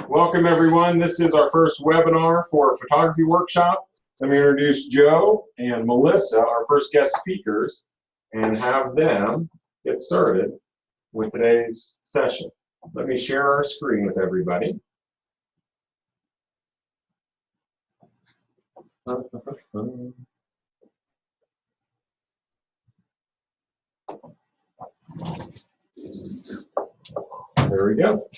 Welcome everyone. This is our first webinar for a photography workshop. Let me introduce Joe and Melissa, our first guest speakers, and have them get started with today's session. Let me share our screen with everybody. There we go.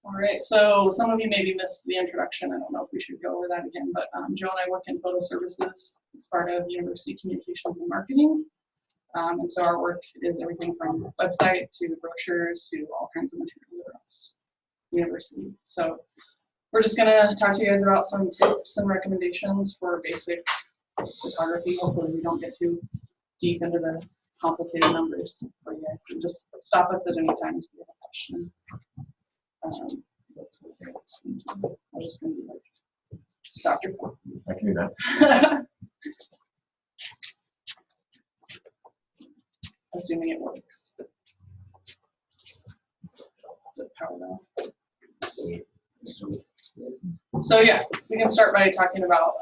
All right, so some of you maybe missed the introduction. I don't know if we should go over that again, but Joe and I work in photo services. It's part of University Communications and Marketing. And so our work is everything from website to brochures to all kinds of materials across university. So we're just gonna talk to you guys about some tips and recommendations for basic photography. Hopefully we don't get too deep into the complicated numbers for you guys. So just stop us at any time if you have a question. I'm just going to be like Dr. Falk. I can do that. Assuming it works. Is it powered on? So yeah, we can start by talking about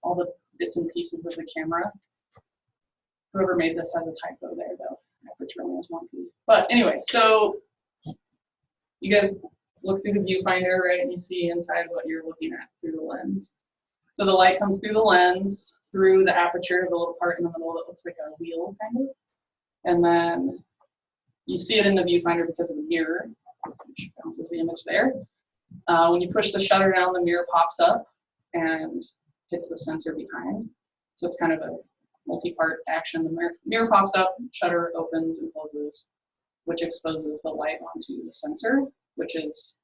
all the bits and pieces of the camera. Whoever made this has a typo there, though. Aperture only has one piece. But anyway, so you guys look through the viewfinder, right, and you see inside what you're looking at through the lens. So the light comes through the lens, through the aperture, the little part in the middle that looks like a wheel, kind of. And then you see it in the viewfinder because of the mirror, which bounces the image there. When you push the shutter down, the mirror pops up and hits the sensor behind. So it's kind of a multi-part action. The mirror pops up, shutter opens and closes, which exposes the light onto the sensor, which is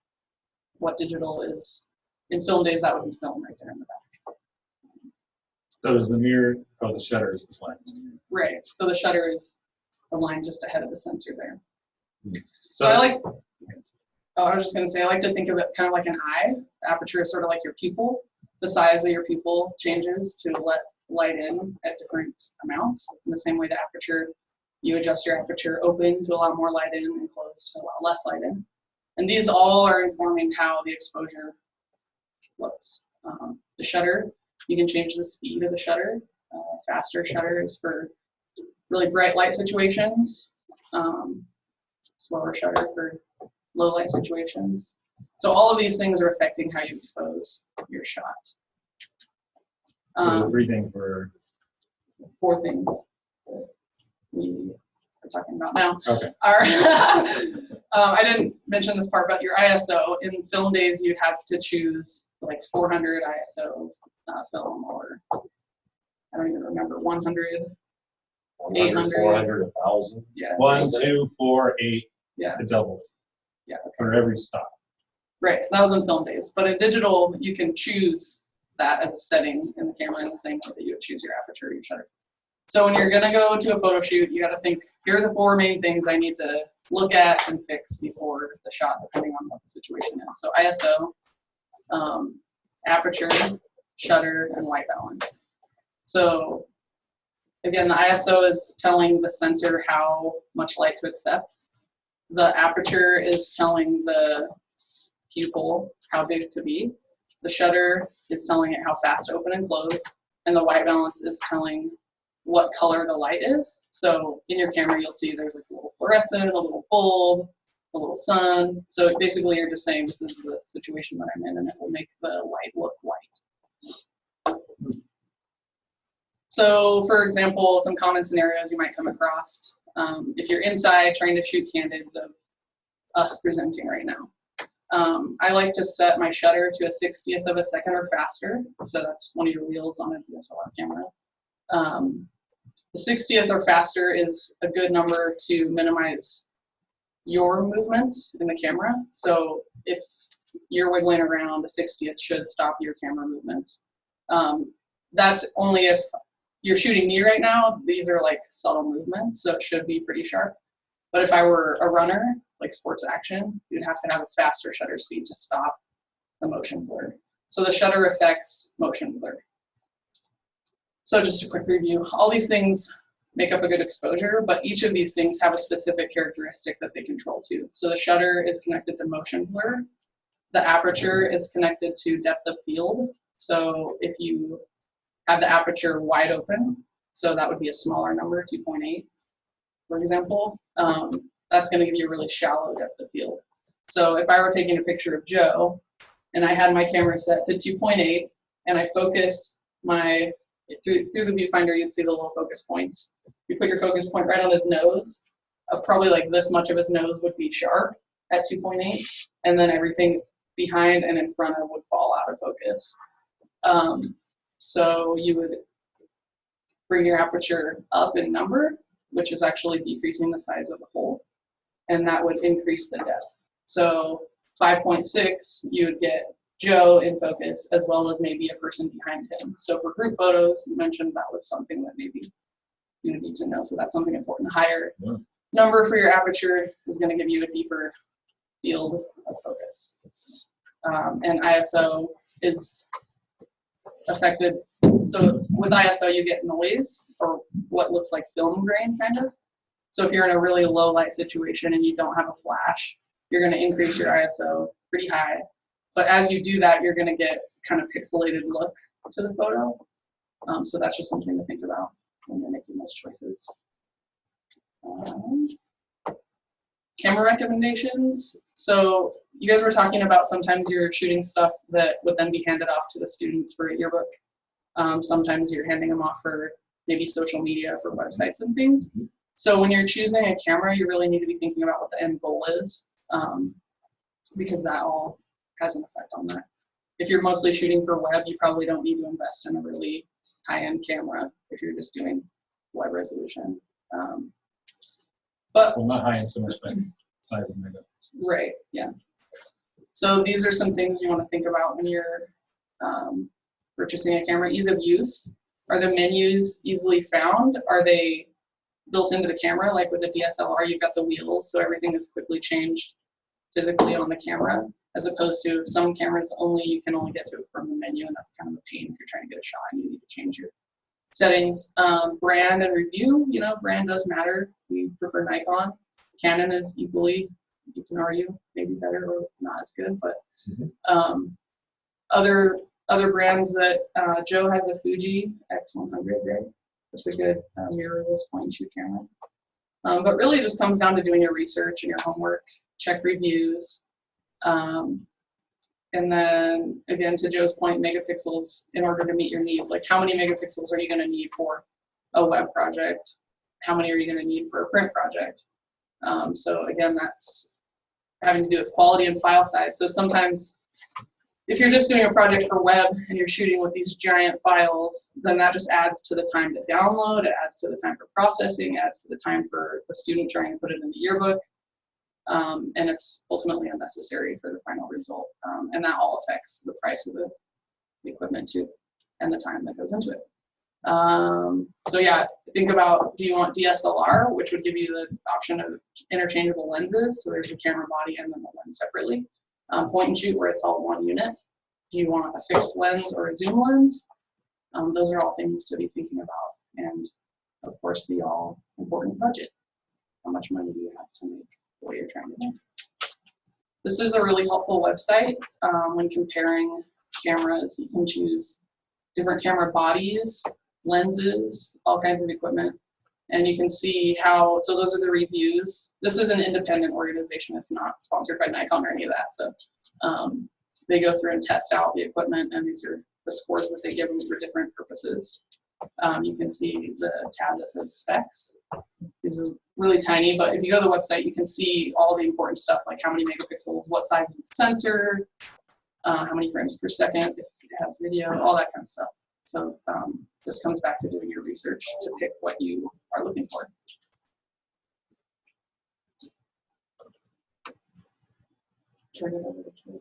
what digital is. In film days, that would be film right there in the back. So is the mirror, oh, the shutter is the line. Right, so the shutter is the line just ahead of the sensor there. So I like, I was just gonna say, I like to think of it kind of like an eye. The aperture is sort of like your pupil. The size of your pupil changes to let light in at different amounts. In the same way the aperture, you adjust your aperture open to allow more light in and close to allow less light in. And these all are informing how the exposure looks. The shutter, you can change the speed of the shutter. Faster shutter is for really bright light situations. Slower shutter for low light situations. So all of these things are affecting how you expose your shot. the three things were 4 things that we are talking about now. okay. I didn't mention this part, but your ISO, in film days, you'd have to choose like 400 ISO film, or I don't even remember, 100, 800, 400, 1,000. yeah. 1, 2, 4, 8. Yeah. It doubles. Yeah. Okay. For every stop. Right, that was in film days. But in digital, you can choose that as a setting in the camera in the same way that you would choose your aperture or your shutter. So when you're gonna go to a photo shoot, you gotta think, here are the 4 main things I need to look at and fix before the shot, depending on what the situation is. So ISO, aperture, shutter, and white balance. So again, the ISO is telling the sensor how much light to accept. The aperture is telling the pupil how big to be. The shutter is telling it how fast to open and close. And the white balance is telling what color the light is. So in your camera, you'll see there's like a little fluorescent, a little bulb, a little sun. So basically you're just saying this is the situation that I'm in, and it will make the light look white. So for example, some common scenarios you might come across. If you're inside trying to shoot candids of us presenting right now. I like to set my shutter to a 60th of a second or faster. So that's one of your wheels on a DSLR camera. The 60th or faster is a good number to minimize your movements in the camera. So if you're wiggling around, the 60th should stop your camera movements. That's only if you're shooting me right now. These are like subtle movements, so it should be pretty sharp. But if I were a runner, like sports action, you'd have to have a faster shutter speed to stop the motion blur. So the shutter affects motion blur. So just a quick review. All these things make up a good exposure, but each of these things have a specific characteristic that they control to. So the shutter is connected to motion blur. The aperture is connected to depth of field. So if you have the aperture wide open, so that would be a smaller number, 2.8, for example, that's going to give you a really shallow depth of field. So if I were taking a picture of Joe and I had my camera set to 2.8 and I focus my, through the viewfinder, you'd see the little focus points. You put your focus point right on his nose, probably like this much of his nose would be sharp at 2.8, and then everything behind and in front of would fall out of focus. So you would bring your aperture up in number, which is actually decreasing the size of the hole, and that would increase the depth. So 5.6, you would get Joe in focus as well as maybe a person behind him. So for group photos, you mentioned that was something that maybe you need to know. So that's something important. A higher number for your aperture is going to give you a deeper field of focus. And ISO is affected. So with ISO, you get noise, or what looks like film grain, kind of. So if you're in a really low light situation and you don't have a flash, you're going to increase your ISO pretty high. But as you do that, you're going to get kind of pixelated look to the photo. So that's just something to think about when you're making those choices. Camera recommendations. So you guys were talking about sometimes you're shooting stuff that would then be handed off to the students for a yearbook. Sometimes you're handing them off for maybe social media, for websites and things. So when you're choosing a camera, you really need to be thinking about what the end goal is, because that all has an effect on that. If you're mostly shooting for web, you probably don't need to invest in a really high-end camera if you're just doing web resolution. But Well, not high-end so much, but size of megapixels. right, yeah. So these are some things you want to think about when you're purchasing a camera. Ease of use. Are the menus easily found? Are they built into the camera? Like with the DSLR, you've got the wheels, so everything is quickly changed physically on the camera, as opposed to some cameras you can only get to it from the menu, and that's kind of a pain if you're trying to get a shot and you need to change your settings. Brand and review, brand does matter. We prefer Nikon. Canon is equally, you can argue, maybe better or not as good, but other brands that Joe has a Fuji X100, right? That's a good mirrorless point and shoot camera. But really it just comes down to doing your research and your homework, check reviews. And then again, to Joe's point, megapixels in order to meet your needs. Like how many megapixels are you gonna need for a web project? How many are you gonna need for a print project? So again, that's having to do with quality and file size. So sometimes if you're just doing a project for web and you're shooting with these giant files, then that just adds to the time to download, it adds to the time for processing, adds to the time for the student trying to put it in the yearbook. And it's ultimately unnecessary for the final result. And that all affects the price of the equipment too, and the time that goes into it. So yeah, think about, do you want DSLR, which would give you the option of interchangeable lenses. So there's a camera body and then the lens separately. Point and shoot, where it's all one unit. Do you want a fixed lens or a zoom lens? Those are all things to be thinking about. And of course, the all important budget. How much money do you have to make what you're trying to do? This is a really helpful website when comparing cameras. You can choose different camera bodies, lenses, all kinds of equipment. And you can see how, so those are the reviews. This is an independent organization. It's not sponsored by Nikon or any of that. So they go through and test out the equipment, and these are the scores that they give them for different purposes. You can see the tab that says specs. This is really tiny, but if you go to the website, you can see all the important stuff, like how many megapixels, what size is the sensor, how many frames per second, if it has video, all that kind of stuff. So this comes back to doing your research to pick what you are looking for. Turn it over to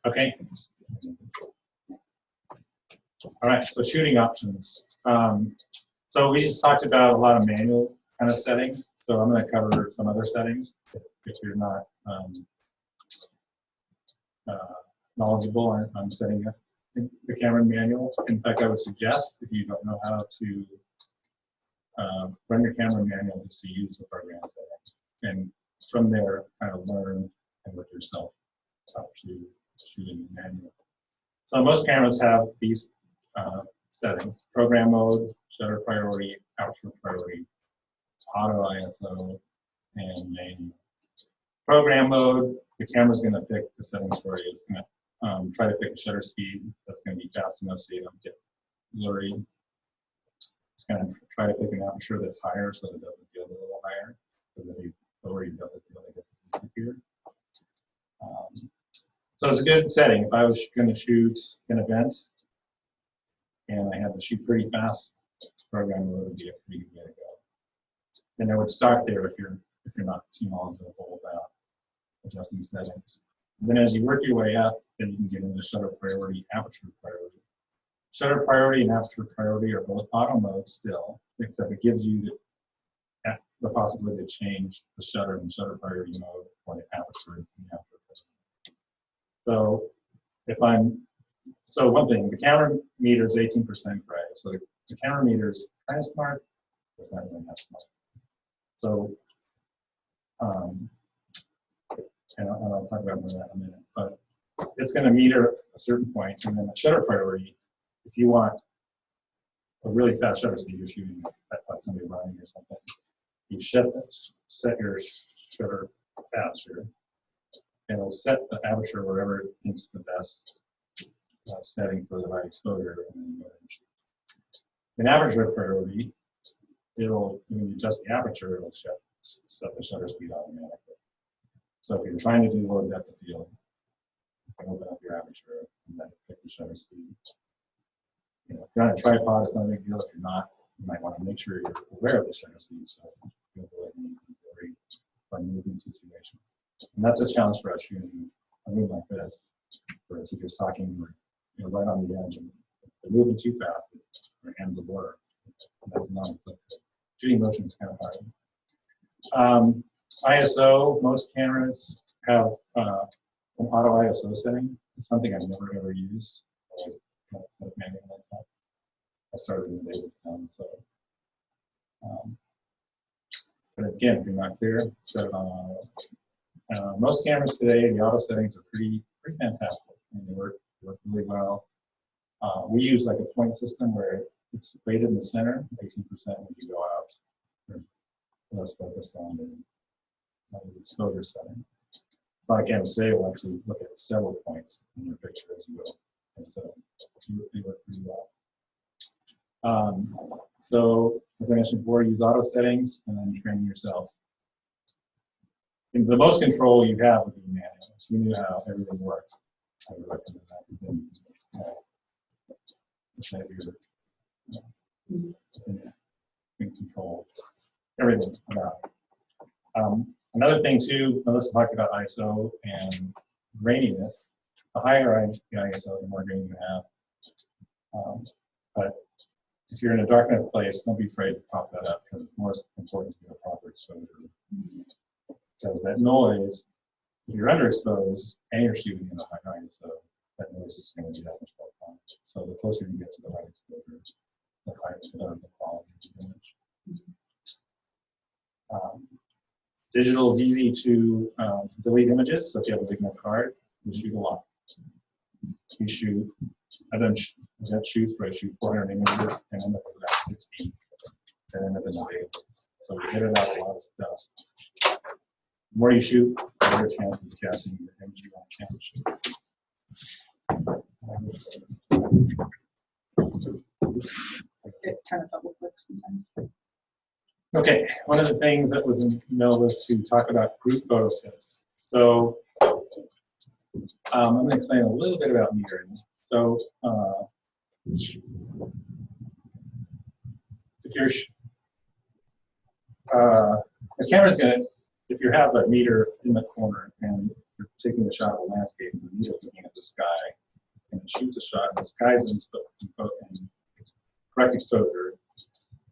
Okay. All right, so shooting options. So we just talked about a lot of manual kind of settings. So I'm going to cover some other settings if you're not knowledgeable on setting the camera manual. In fact, I would suggest if you don't know how to run your camera manual, just to use the program settings, and from there kind of learn and work yourself up to shooting the manual. So most cameras have these settings: program mode, shutter priority, aperture priority, auto ISO, and manual. Program mode, the camera's going to pick the settings for you. It's going to try to pick a shutter speed that's going to be fast enough so you don't get blurry. It's going to try to pick an aperture that's higher so that it doesn't feel a little higher. Because if you lower, you doesn't feel like it's disappeared. So it's a good setting. If I was going to shoot an event and I had to shoot pretty fast, program mode would be a pretty good way to go. And I would start there if you're not too knowledgeable about adjusting settings. And then as you work your way up, then you can get into shutter priority, aperture priority. Shutter priority and aperture priority are both auto mode still, except it gives you the possibility to change the shutter and shutter priority mode for the aperture and the aperture priority. So one thing, the camera meter is 18% gray. So the camera meter is kind of smart, but it's not really that smart. So, and I'll talk about more of that in a minute, but it's going to meter a certain point, and then the shutter priority, if you want a really fast shutter speed, you're shooting like somebody running or something, you set your shutter faster, and it'll set the aperture wherever it thinks the best setting for the right exposure, and then go ahead and shoot. In aperture priority, when you adjust the aperture, it'll set the shutter speed automatically. So if you're trying to do low depth of field, you can open up your aperture and then pick the shutter speed. If you're on a tripod, it's not a big deal. If you're not, you might want to make sure you're aware of the shutter speed so you avoid any very fun moving situations. And that's a challenge for us shooting a move like this, where it's just talking, right on the edge, and if they're moving too fast, your hands will blur. That's not good. Shooting motion is kind of hard. ISO, most cameras have an auto ISO setting. It's something I've never ever used. I always kind of set it manually myself. I started in the days of film, so. But again, if you're not clear, set it on auto. Most cameras today, the auto settings are pretty fantastic, and they work really well. We use like a point system where it's rated in the center, 18% when you go out. We're less focused on the exposure setting. Like I would say, we'll actually look at several points in your picture as you go. And so they work pretty well. So as I mentioned before, use auto settings and then train yourself. And the most control you have would be manual. So you knew how everything works. I would recommend that. Set your control everything about it. Another thing too, Melissa talked about ISO and graininess. The higher the ISO, the more grain you have. But if you're in a dark enough place, don't be afraid to pop that up because it's more important to get a proper exposure. Because that noise, if you're underexposed and you're shooting in a high ISO, that noise is going to be that much more fun. So the closer you get to the right exposure, the higher the quality of the image. Digital is easy to delete images, so if you have a big enough card, you shoot a lot. You shoot, I've done shoots where I shoot 400 images and end up with about 60 and end up in the database. So we edit out a lot of stuff. The more you shoot, the better chance of catching the image you want to capture. It kind of double clicks sometimes. Okay, one of the things that was in email was to talk about group photo tips. So I'm going to explain a little bit about metering. So if you're, the camera's going to, if you have a meter in the corner and you're taking a shot of a landscape and the meter's looking at the sky and it shoots a shot and the sky's in correct exposure,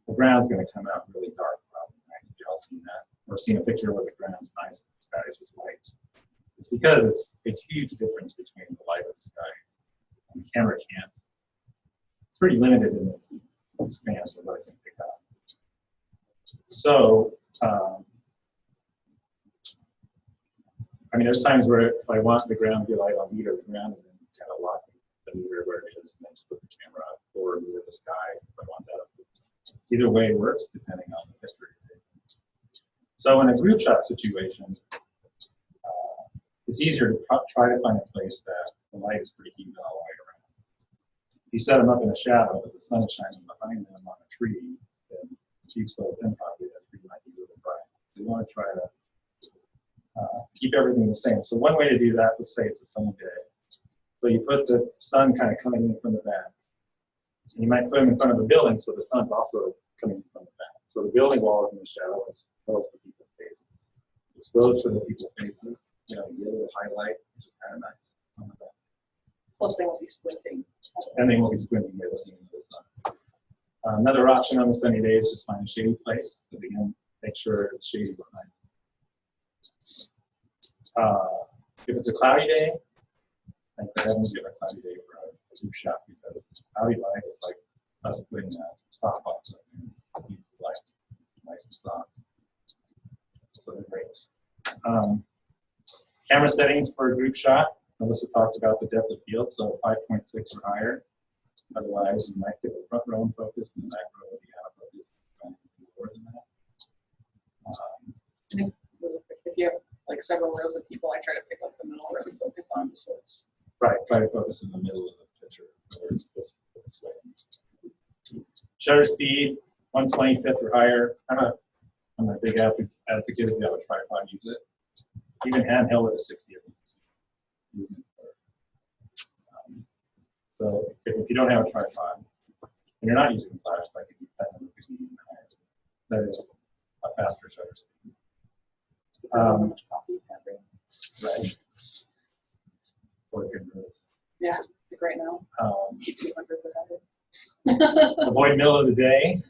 the ground's going to come out really dark, probably, right? You've all seen that. Or seen a picture where the ground's nice and the sky is just white. It's because it's a huge difference between the light of the sky. And the camera pretty limited in its expanse of what it can pick up. So, I mean, there's times where if I want the ground to be light, I'll meter the ground and then kind of lock the meter where it is, and then just put the camera up or move the sky if I want that. Either way works depending on the picture. So in a group shot situation, it's easier to try to find a place that the light is pretty even all the way around. If you set them up in a shadow, but the sun is shining behind them on a tree, then if you expose them properly, that tree might be really bright. So you want to try to keep everything the same. So one way to do that, let's say it's a sunny day. So you put the sun kind of coming in from the back. And you might put them in front of a building so the sun's also coming from the back. So the building wall is in the shadow, exposed for people's faces. Exposed for the people's faces, you know, you get a little highlight, which is kind of nice. Plus they won't be squinting. And they won't be squinting, they're looking into the sun. Another option on the sunny day is just find a shady place. But again, make sure it's shady behind. If it's a cloudy day, I think the heavens give a cloudy day for a group shot because cloudy light is like us putting a softbox up in it's light, nice and soft. So they're great. Camera settings for a group shot. Melissa talked about the depth of field, so 5.6 or higher. Otherwise, you might get the front row in focus and the back row will be out of focus. Lower than that. If you have like several rows of people, I try to pick up the middle where we focus on, so it's right. Try to focus in the middle of the picture, where it's this way. Shutter speed 1/25 or higher. I'm a big advocate if you have a tripod, use it. Even handheld at a 60. So if you don't have a tripod and you're not using a flash, like if you could be even higher, that is a faster shutter speed. Right. Or good news. yeah, like right now. 200 whatever. Avoid middle of the day.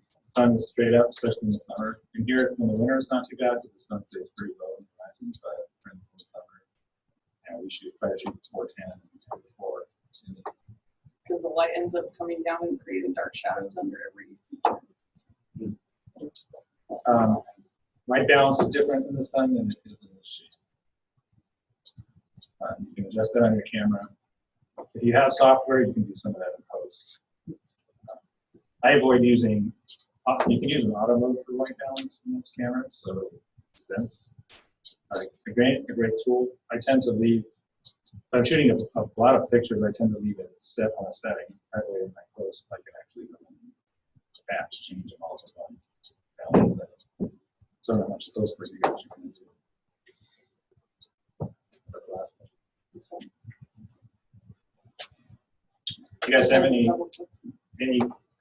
Sun is straight up, especially in the summer. And here in the winter, it's not too bad because the sun stays pretty low in the horizon. But during the summer, we should try to shoot before 10 and 10 before. Because the light ends up coming down and creating dark shadows under every. Light balance is different in the sun than it is in the shade. You can adjust that on your camera. If you have software, you can do some of that in post. I avoid using, you can use an auto mode for white balance in most cameras, so sense. A great tool. I tend to leave, if I'm shooting a lot of pictures, I tend to leave it set on a setting. That way in my post, I can actually go and batch change them all to one balance setting. So not much post for you guys you can do. That's the last one. You guys have any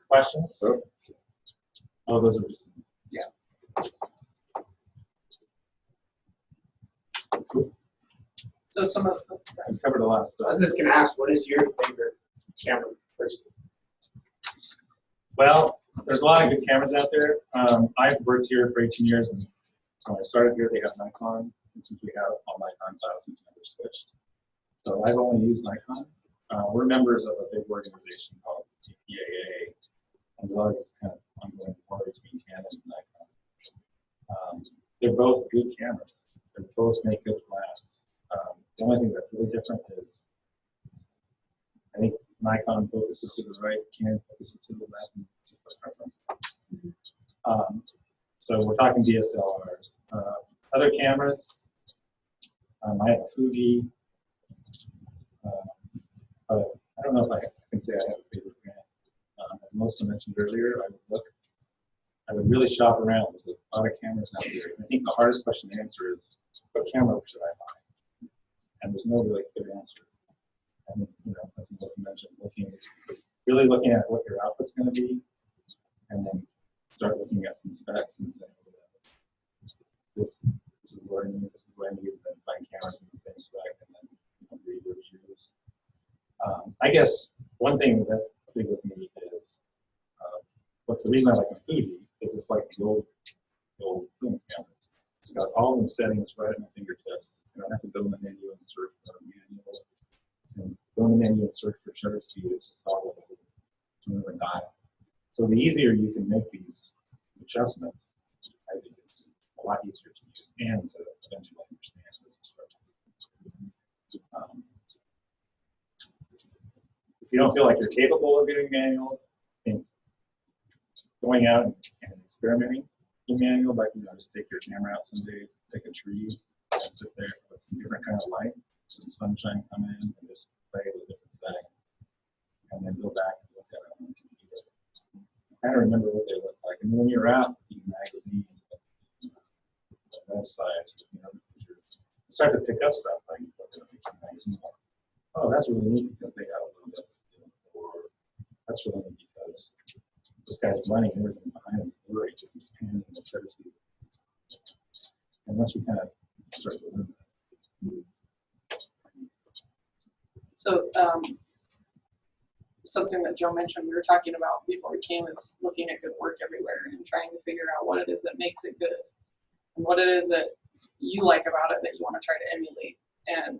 questions? So, Oh, those are just, Yeah. So some of the, we covered a lot of I stuff. was just going to ask, what is your favorite camera first? Well, there's a lot of good cameras out there. I've worked here for 18 years, and when I started here, they had Nikon. And since we have all Nikon classes, we've never switched. So I've only used Nikon. We're members of a big organization called EPAA, and there's always this kind of ongoing war between Canon and Nikon. They're both good cameras. They both make good glass. The only thing that's really different is I think Nikon focuses to the right, Canon focuses to the left, and just a preference. So we're talking DSLRs. Other cameras, I have a Fuji, but I don't know if I can say I have a favorite brand. As Melissa mentioned earlier, I would really shop around. There's a lot of cameras out there. And I think the hardest question to answer is, what camera should I buy? And there's no really good answer. And as Melissa mentioned, really looking at what your output's going to be, and then start looking at some specs and saying, this is what I need, this is what I need, and then find cameras in the same spec, and then read reviews. I guess one thing that's big with me is, but the reason I like my Fuji is it's like the old film cameras. It's got all the settings right at my fingertips. I don't have to go in the menu and search for a manual. And go in the menu and search for shutter speed. It's just all over the move a dial. So the easier you can make these adjustments, I think it's just a lot easier to use and to eventually understand this instruction. If you don't feel like you're capable of doing manual, I think going out and experimenting in manual, like just take your camera out someday, pick a tree, and sit there with some different kind of light, some sunshine come in, and just play with different settings, and then go back and look at it on the computer. I kind of remember what they look like, and when you're out in magazines, the websites, you start to pick up stuff like magazine. Oh, that's really neat because they have a little bit. Or that's really neat because this guy's running everything behind his story to his pen and the shutter speed. And once we kind of start to learn that. So something that Joe mentioned, we were talking about before we came is looking at good work everywhere and trying to figure out what it is that makes it good and what it is that you like about it that you want to try to emulate. And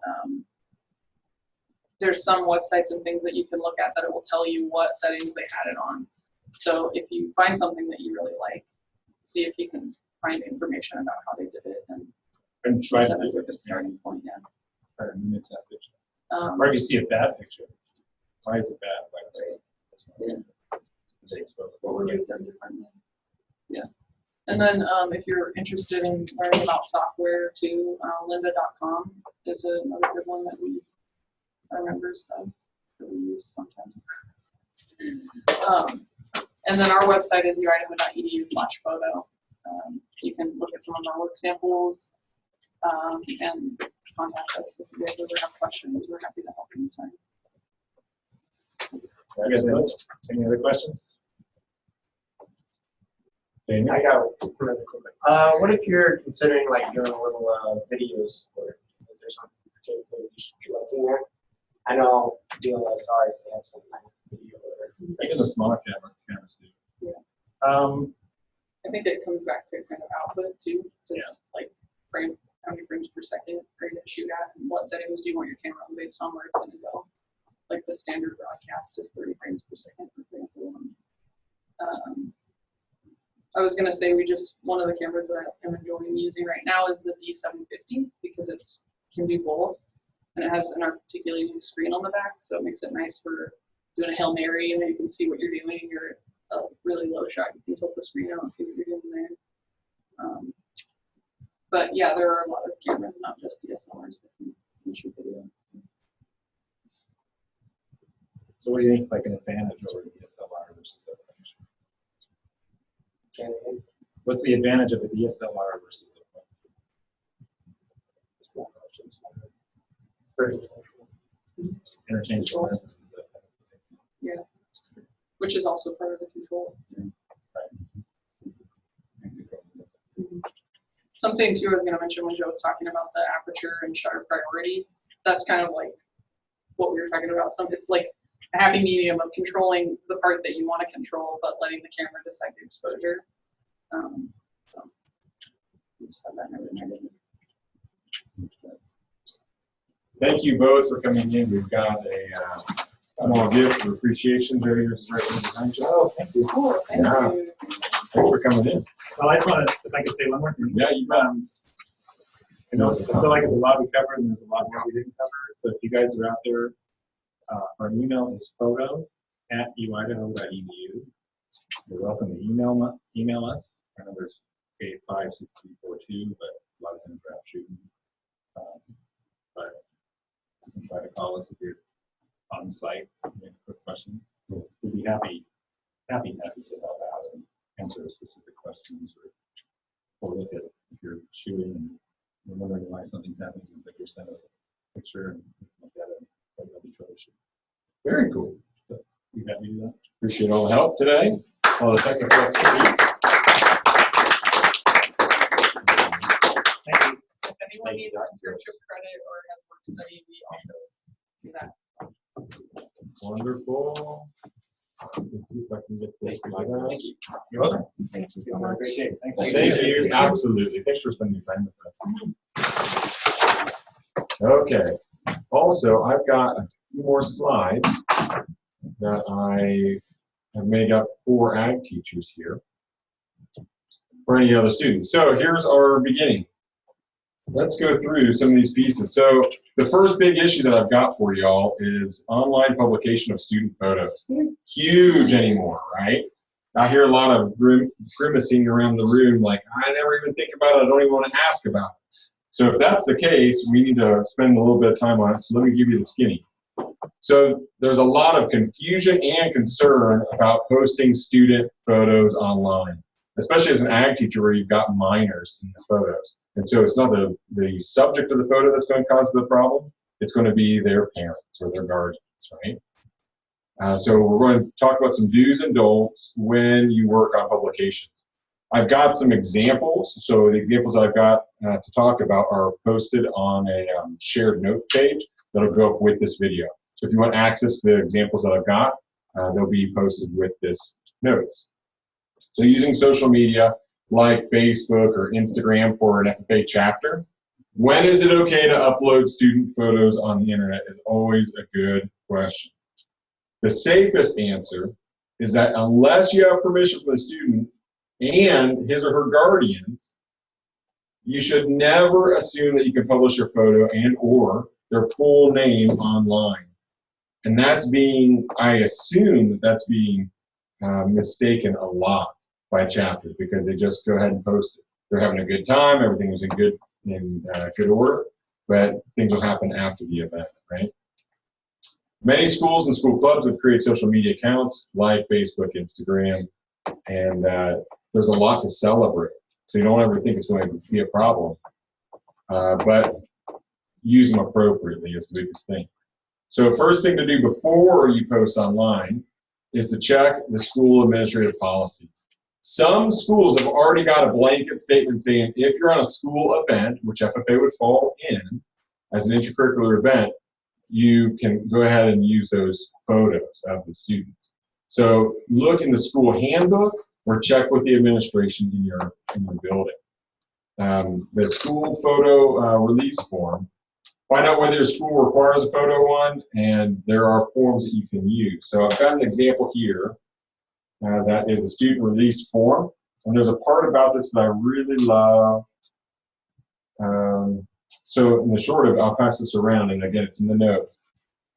there's some websites and things that you can look at that it will tell you what settings they had it on. So if you find something that you really like, see if you can find information about how they did it And try use to that do as a it. good starting point. Yeah. Try to mimic that picture. Or if you see a bad picture, why is it bad? What would you have done differently? Yeah. And then if you're interested in learning about software too, lynda.com is another good one that our members that we use sometimes. And then our website is idaho.edu/photo. You can look at some of our work samples and contact us if you guys ever have questions. We're happy to help anytime. You guys know? Any other questions? Jamie? I got another quick one. What if you're considering like doing a little videos, or is there something particular you should be looking at? I know DSLRs, they have some kind of video. Even the smaller cameras do. Yeah. I think it comes back to kind of output too, just like how many frames per second are you going to shoot at, and what settings do you want your camera on based on where it's going to go. Like the standard broadcast is 30 frames per second, for example. I was going to say one of the cameras that I'm enjoying using right now is the D750 because it can do both, and it has an articulating screen on the back, so it makes it nice for doing a Hail Mary, and then you can see what you're doing. You're a really low shot, you can tilt the screen out and see what you're doing there. But yeah, there are a lot of cameras, not just DSLRs, that can shoot video. So what do you think is like an advantage over DSLR versus the phone? What's the advantage of a DSLR versus the phone? Interchangeable lenses. Yeah, which is also part of the control. Something too I was going to mention when Joe was talking about the aperture and shutter priority. That's kind of like what we were talking about. It's like a happy medium of controlling the part that you want to control, but letting the camera decide the exposure. So I just said that and I reminded me. Thank you both for coming in. We've got a small gift of appreciation. Barry, yours is right behind you. Oh, thank you. Cool, thank you. Thanks for coming in. Well, I just want to, if I could say one more thing. Yeah, you bet. I feel like there's a lot we covered and there's a lot more we didn't cover. So if you guys are out there, our email is photo@uidaho.edu. You're welcome to email us. Our number is 885-6342, but a lot of times we're out shooting. But you can try to call us if you're on site. Make a quick question. We'll be happy to help out and answer specific questions or look at if you're shooting and you're wondering why something's happening. You send us a picture and look at it. And we'll troubleshoot. Very cool. You got me to do that? Appreciate all the help today, all the technical expertise. Thank you. If anyone needs internship credit or has work study, we also do that. Wonderful. Let's see if I can get this. Thank you. You're welcome. Thank you so much. Appreciate it. Thank Thank you. Absolutely. Thanks for spending your time with us. Okay. Also, I've got a few more slides that I I've made up 4 ag teachers here, or any other students. So here's our beginning. Let's go through some of these pieces. So the first big issue that I've got for y'all is online publication of student photos. Huge anymore, right? I hear a lot of grimacing around the room like, I never even think about it, I don't even want to ask about it. So if that's the case, we need to spend a little bit of time on it. So let me give you the skinny. So there's a lot of confusion and concern about posting student photos online, especially as an ag teacher where you've got minors in the photos. And so it's not the subject of the photo that's going to cause the problem, it's going to be their parents or their guardians, right? So we're going to talk about some do's and don'ts when you work on publications. I've got some examples. So the examples I've got to talk about are posted on a shared note page that'll go up with this video. So if you want access to the examples that I've got, they'll be posted with this notes. So using social media like Facebook or Instagram for an FFA chapter, when is it okay to upload student photos on the internet is always a good question. The safest answer is that unless you have permission from the student and his or her guardians, you should never assume that you can publish your photo and or their full name online. And that's being, I assume that that's being mistaken a lot by chapters because they just go ahead and post it. They're having a good time, everything is in good order, but things will happen after the event, right? Many schools and school clubs have created social media accounts like Facebook, Instagram, and there's a lot to celebrate. So you don't ever think it's going to be a problem, but use them appropriately is the biggest thing. So first thing to do before you post online is to check the school administrative policy. Some schools have already got a blanket statement saying if you're on a school event, which FFA would fall in as an intracurricular event, you can go ahead and use those photos of the students. So look in the school handbook or check with the administration in your building. The school photo release form, find out whether your school requires a photo one, and there are forms that you can use. So I've got an example here that is a student release form, and there's a part about this that I really love. So in the short of it, I'll pass this around, and again, it's in the notes.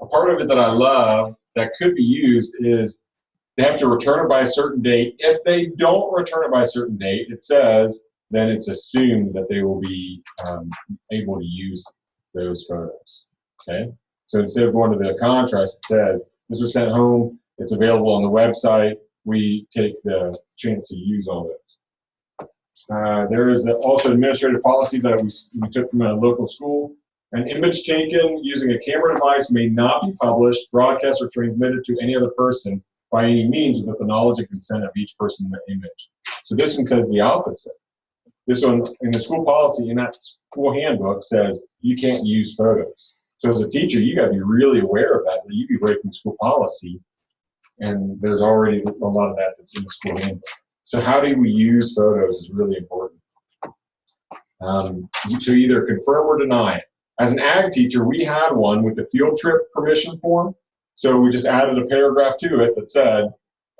A part of it that I love that could be used is they have to return it by a certain date. If they don't return it by a certain date, it says then it's assumed that they will be able to use those photos, okay? So instead of going to the contrast, it says, this was sent home, it's available on the website, we take the chance to use all those. There is also administrative policy that we took from a local school. An image taken using a camera device may not be published, broadcast, or transmitted to any other person by any means without the knowledge and consent of each person in the image. So this one says the opposite. This one, in the school policy, in that school handbook, says you can't use photos. So as a teacher, you gotta be really aware of that you'd be breaking school policy, and there's already a lot of that that's in the school handbook. So how do we use photos is really important. To either confirm or deny it. As an ag teacher, we had one with the field trip permission form. So we just added a paragraph to it that said,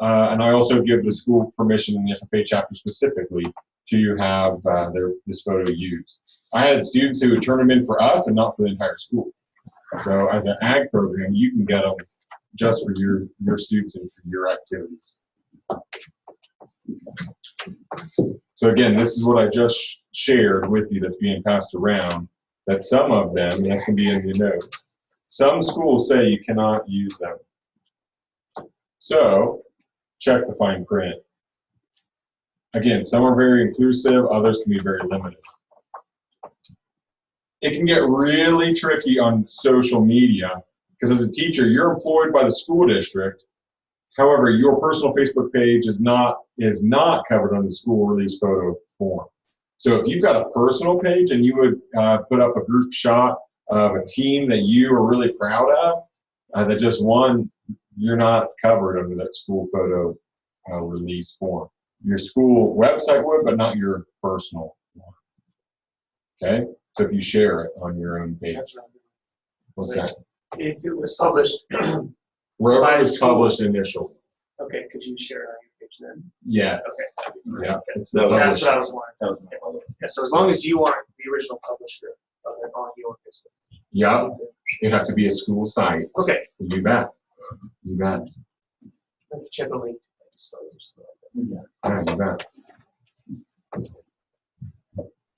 and I also give the school permission in the FFA chapter specifically to have this photo used. I had students who would turn them in for us and not for the entire school. So as an ag program, you can get them just for your students and for your activities. So again, this is what I just shared with you that's being passed around, that some of them, and that can be in the notes, some schools say you cannot use them. So check the fine print. Again, some are very inclusive, others can be very limited. It can get really tricky on social media because as a teacher, you're employed by the school district. However, your personal Facebook page is not covered on the school release photo form. So if you've got a personal page and you would put up a group shot of a team that you are really proud of, that just won, you're not covered under that school photo release form. Your school website would, but not your personal one. Okay? So if you share it on your own page. What's that? If it was published Wherever it was published initially. Okay, could you share it on your page then? Yes. Okay. Yeah. It's the That's what I publisher. was wondering. Yeah, so as long as you aren't the original publisher of it on your Facebook. Yeah. It'd have to be a school site. Okay. You bet. You bet. Check the link. Yeah, you bet.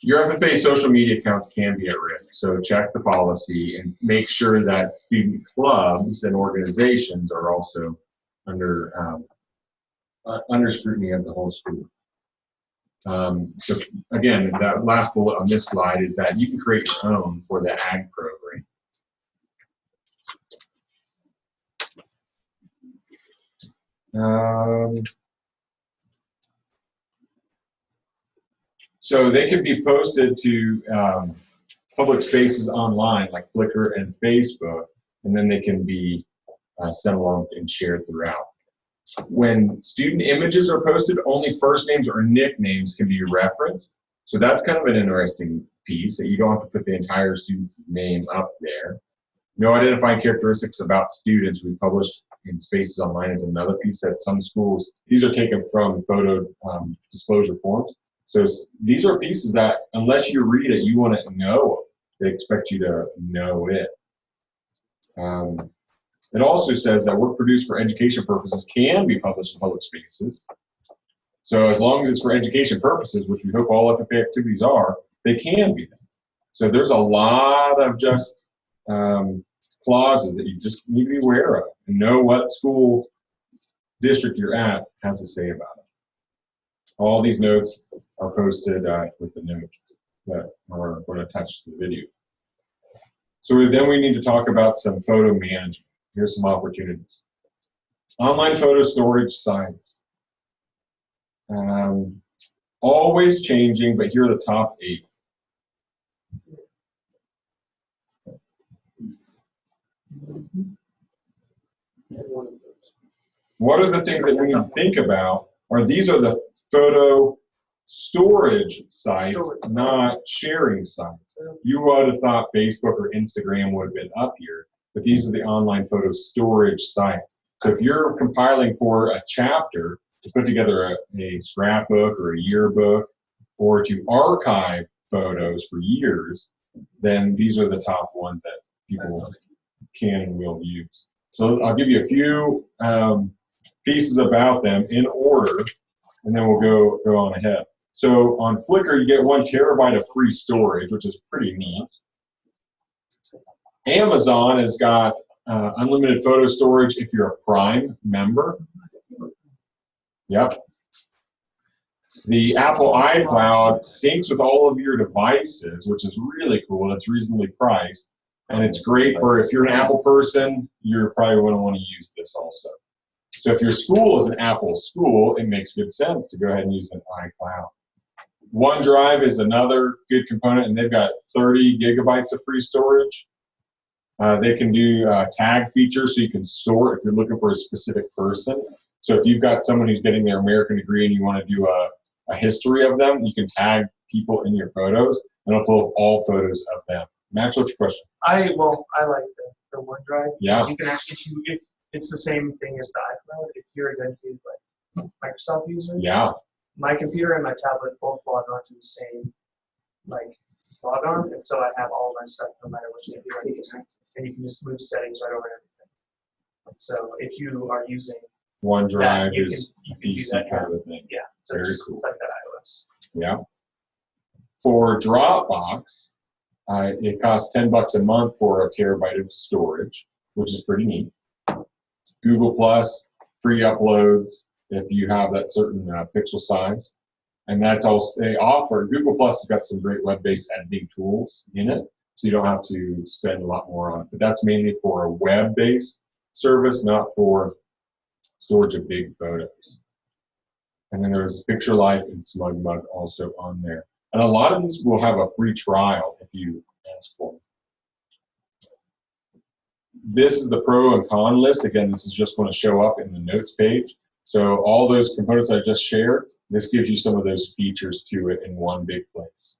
Your FFA social media accounts can be at risk, so check the policy and make sure that student clubs and organizations are also under scrutiny of the whole school. So again, that last bullet on this slide is that you can create your own for the ag program. So they can be posted to public spaces online like Flickr and Facebook, and then they can be sent along and shared throughout. When student images are posted, only first names or nicknames can be referenced. So that's kind of an interesting piece, that you don't have to put the entire student's name up there. No identifying characteristics about students we published in spaces online is another piece that some schools, these are taken from photo disclosure forms. So these are pieces that, unless you read it, you want to know. They expect you to know it. It also says that work produced for education purposes can be published in public spaces. So as long as it's for education purposes, which we hope all FFA activities are, they can be. So there's a lot of just clauses that you just need to be aware of and know what school district you're at has to say about it. All these notes are posted with the notes that are going to attach to the video. So then we need to talk about some photo management. Here's some opportunities. Online photo storage sites. Always changing, but here are the top 8. What are the things that we need to think about? These are the photo storage sites, not sharing sites. You would have thought Facebook or Instagram would have been up here, but these are the online photo storage sites. So if you're compiling for a chapter to put together a scrapbook or a yearbook, or to archive photos for years, then these are the top ones that people can and will use. So I'll give you a few pieces about them in order, and then we'll go on ahead. So on Flickr, you get 1 terabyte of free storage, which is pretty neat. Amazon has got unlimited photo storage if you're a Prime member. Yep. The Apple iCloud syncs with all of your devices, which is really cool. It's reasonably priced. And it's great for, if you're an Apple person, you're probably going to want to use this also. So if your school is an Apple school, it makes good sense to go ahead and use an iCloud. OneDrive is another good component, and they've got 30 gigabytes of free storage. They can do tag features, so you can sort if you're looking for a specific person. So if you've got someone who's getting their American degree and you want to do a history of them, you can tag people in your photos, and it'll pull up all photos of them. Max, what's your question? I like the OneDrive. Yeah. You can actually, if it's the same thing as the iCloud, if you're a dedicated Microsoft user. Yeah. My computer and my tablet both log on to the same logon, and so I have all my stuff no matter which computer I use, and you can just move settings right over everything. And so if you are using OneDrive that, is you can PC do that kind of thing. Yeah, so Very it's cool. like that iOS. Yeah. For Dropbox, it costs $10 a month for a terabyte of storage, which is pretty neat. Google Plus, free uploads if you have that certain pixel size. And that's also, they offer, Google Plus has got some great web-based editing tools in it, so you don't have to spend a lot more on it. But that's mainly for a web-based service, not for storage of big photos. And then there's Picture Life and SmugMug also on there. And a lot of these will have a free trial if you ask for them. This is the pro and con list. Again, this is just going to show up in the notes page. So all those components I just shared, this gives you some of those features to it in one big place.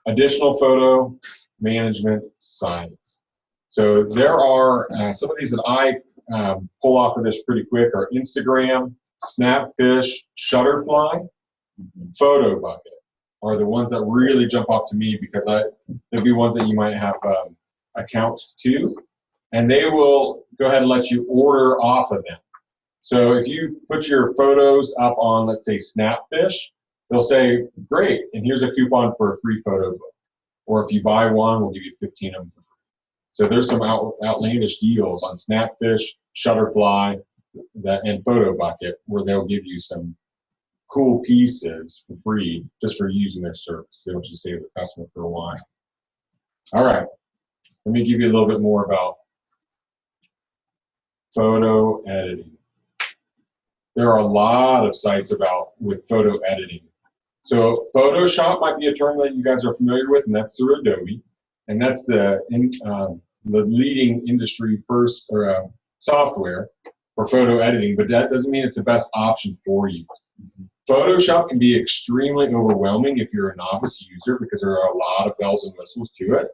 Additional photo management sites. So there are some of these that I pull off of this pretty quick are Instagram, Snapfish, Shutterfly, Photo Bucket are the ones that really jump off to me because they'll be ones that you might have accounts to, and they will go ahead and let you order off of them. So if you put your photos up on, let's say, Snapfish, they'll say, great, and here's a coupon for a free photo book. Or if you buy one, we'll give you 15 of them for free. So there's some outlandish deals on Snapfish, Shutterfly, and Photo Bucket where they'll give you some cool pieces for free just for using their service. They want you to stay with the customer for a while. All right, let me give you a little bit more about photo editing. There are a lot of sites with photo editing. So Photoshop might be a term that you guys are familiar with, and that's through Adobe, and that's the leading industry software for photo editing. But that doesn't mean it's the best option for you. Photoshop can be extremely overwhelming if you're a novice user because there are a lot of bells and whistles to it,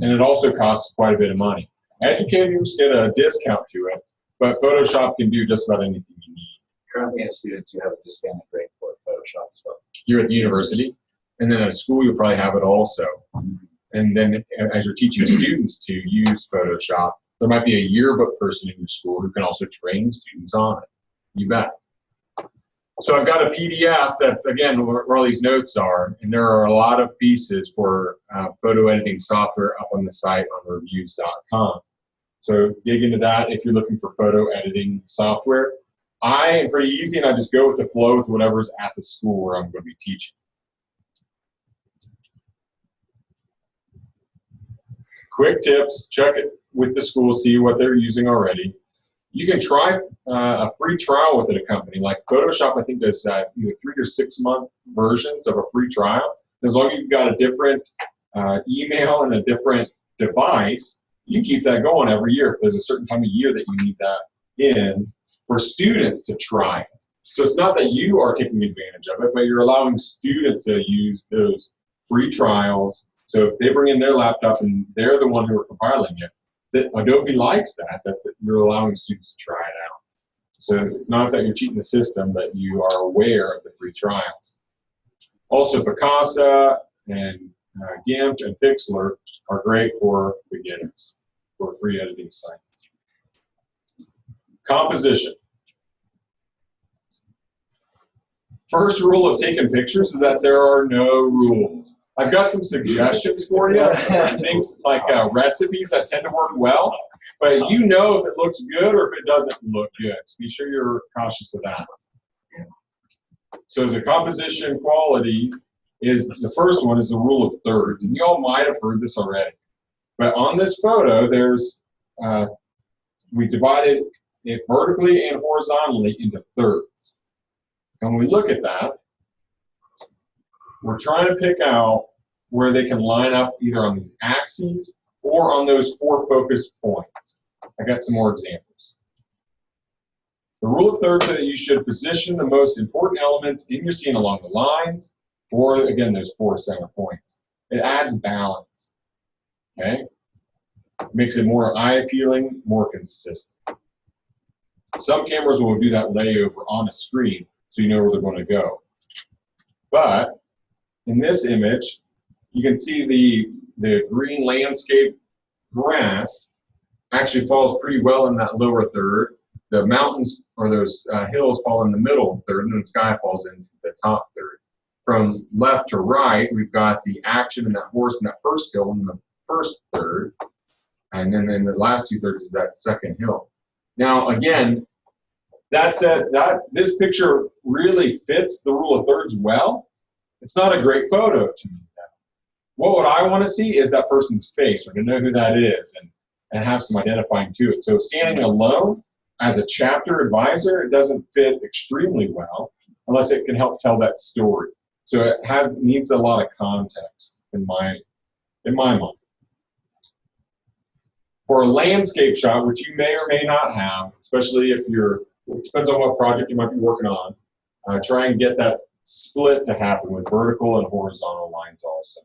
and it also costs quite a bit of money. Educators get a discount to it, but Photoshop can do just about anything you need. Currently, as students, you have a discounted rate for Photoshop as well. You're at the university, and then at school you'll probably have it also. And then as you're teaching students to use Photoshop, there might be a yearbook person in your school who can also train students on it. You bet. So I've got a PDF that's, again, where all these notes are, and there are a lot of pieces for photo editing software up on the site on reviews.com. So dig into that if you're looking for photo editing software. I am pretty easy, and I just go with the flow with whatever's at the school where I'm going to be teaching. Quick tips, check it with the school, see what they're using already. You can try a free trial with a company. Like Photoshop, I think does either 3 or 6 month versions of a free trial. As long as you've got a different email and a different device, you keep that going every year if there's a certain time of year that you need that in for students to try it. So it's not that you are taking advantage of it, but you're allowing students to use those free trials. So if they bring in their laptop and they're the one who are compiling it, that Adobe likes that you're allowing students to try it out. So it's not that you're cheating the system, but you are aware of the free trials. Also, Picasa and GIMP and Pixlr are great for beginners, for free editing sites. Composition. First rule of taking pictures is that there are no rules. I've got some suggestions for you, things like recipes that tend to work well, but you know if it looks good or if it doesn't look good. So be sure you're cautious of that. So the composition quality is, the first one is the rule of thirds, and you all might have heard this already. But on this photo, there's, we divided it vertically and horizontally into thirds. And when we look at that, we're trying to pick out where they can line up either on the axes or on those 4 focus points. I got some more examples. The rule of thirds says that you should position the most important elements in your scene along the lines, or again, those 4 center points. It adds balance, okay? Makes it more eye-appealing, more consistent. Some cameras will do that layover on a screen so you know where they're going to go. But in this image, you can see the green landscape grass actually falls pretty well in that lower third. The mountains or those hills fall in the middle third, and then the sky falls into the top third. From left to right, we've got the action in that horse in that first hill in the first third, and then in the last 2 thirds is that second hill. Now, again, this picture really fits the rule of thirds well. It's not a great photo to me. What would I want to see is that person's face, or to know who that is, and have some identifying to it. So standing alone as a chapter advisor, it doesn't fit extremely well unless it can help tell that story. So it needs a lot of context in my mind. For a landscape shot, which you may or may not have, especially if it depends on what project you might be working on, try and get that split to happen with vertical and horizontal lines also.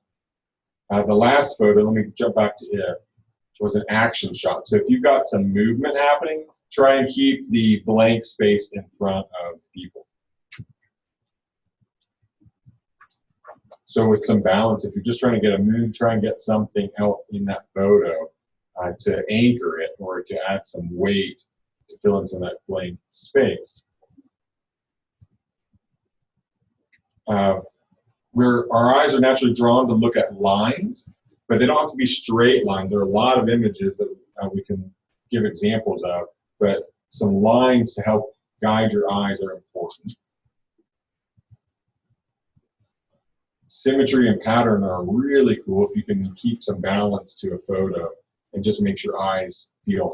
The last photo, let me jump back to it, was an action shot. So if you've got some movement happening, try and keep the blank space in front of people. So with some balance, if you're just trying to get a mood, try and get something else in that photo to anchor it or to add some weight to fill in some of that blank space. Our eyes are naturally drawn to look at lines, but they don't have to be straight lines. There are a lot of images that we can give examples of, but some lines to help guide your eyes are important. Symmetry and pattern are really cool if you can keep some balance to a photo and just makes your eyes feel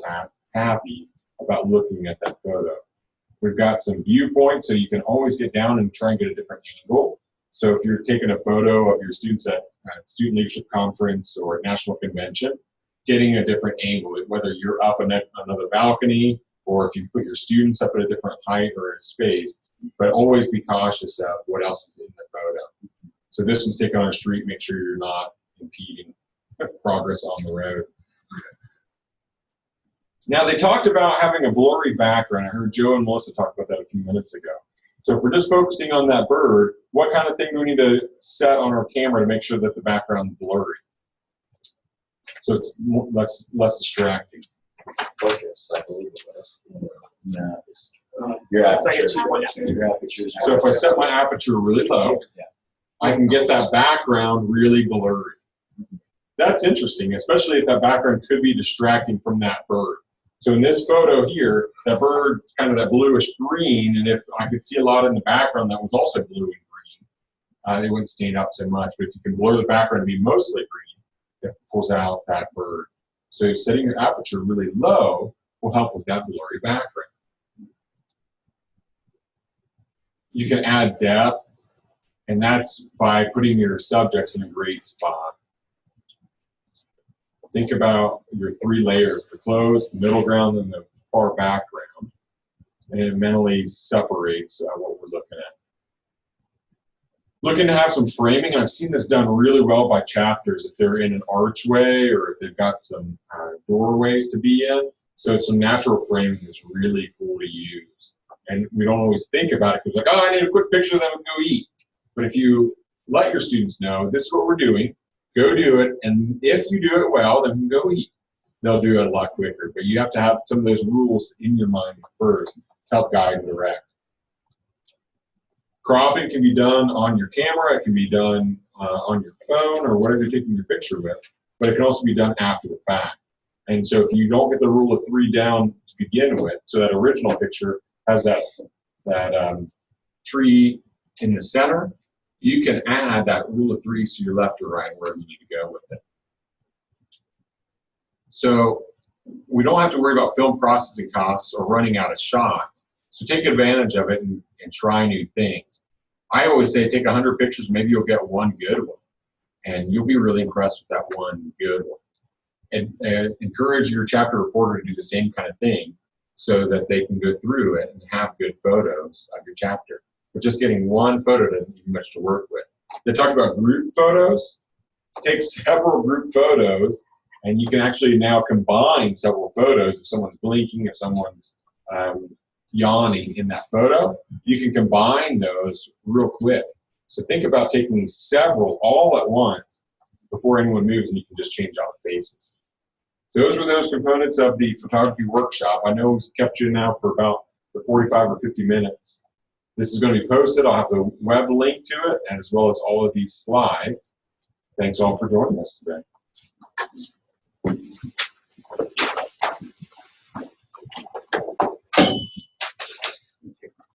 happy about looking at that photo. We've got some viewpoints, so you can always get down and try and get a different angle. So if you're taking a photo of your students at Student Leadership Conference or National Convention, getting a different angle, whether you're up in another balcony or if you put your students up at a different height or a space, but always be cautious of what else is in the photo. So this one's taken on a street, make sure you're not impeding progress on the road. Now they talked about having a blurry background. I heard Joe and Melissa talk about that a few minutes ago. So if we're just focusing on that bird, what kind of thing do we need to set on our camera to make sure that the background is blurry? So it's less distracting. Focus, I believe it was. No, it's It's like a 2.2. your aperture. So if I set my aperture really low, I can get that background really blurry. That's interesting, especially if that background could be distracting from that bird. So in this photo here, that bird's kind of that bluish green, and if I could see a lot in the background that was also blue and green, it wouldn't stand out so much. But if you can blur the background to be mostly green, it pulls out that bird. So setting your aperture really low will help with that blurry background. You can add depth, and that's by putting your subjects in a great spot. Think about your three layers, the close, the middle ground, and the far background. And it mentally separates what we're looking at. Looking to have some framing, and I've seen this done really well by chapters if they're in an archway or if they've got some doorways to be in. So some natural framing is really cool to use. And we don't always think about it because like, oh, I need a quick picture, then we'll go eat. But if you let your students know, this is what we're doing, go do it, and if you do it well, then go eat. They'll do it a lot quicker. But you have to have some of those rules in your mind first to help guide and direct. Cropping can be done on your camera, it can be done on your phone or whatever you're taking your picture with, but it can also be done after the fact. And so if you don't get the rule of 3 down to begin with, so that original picture has that tree in the center, you can add that rule of 3 to your left or right, wherever you need to go with it. So we don't have to worry about film processing costs or running out of shots. So take advantage of it and try new things. I always say take 100 pictures, maybe you'll get one good one. And you'll be really impressed with that one good one. And encourage your chapter reporter to do the same kind of thing so that they can go through it and have good photos of your chapter. But just getting one photo doesn't give you much to work with. They talk about group photos. Take several group photos, and you can actually now combine several photos. If someone's blinking, if someone's yawning in that photo, you can combine those real quick. So think about taking several all at once before anyone moves, and you can just change out the faces. Those were those components of the photography workshop. I know we've kept you now for about the 45 or 50 minutes. This is going to be posted. I'll have the web link to it, as well as all of these slides. Thanks all for joining us today.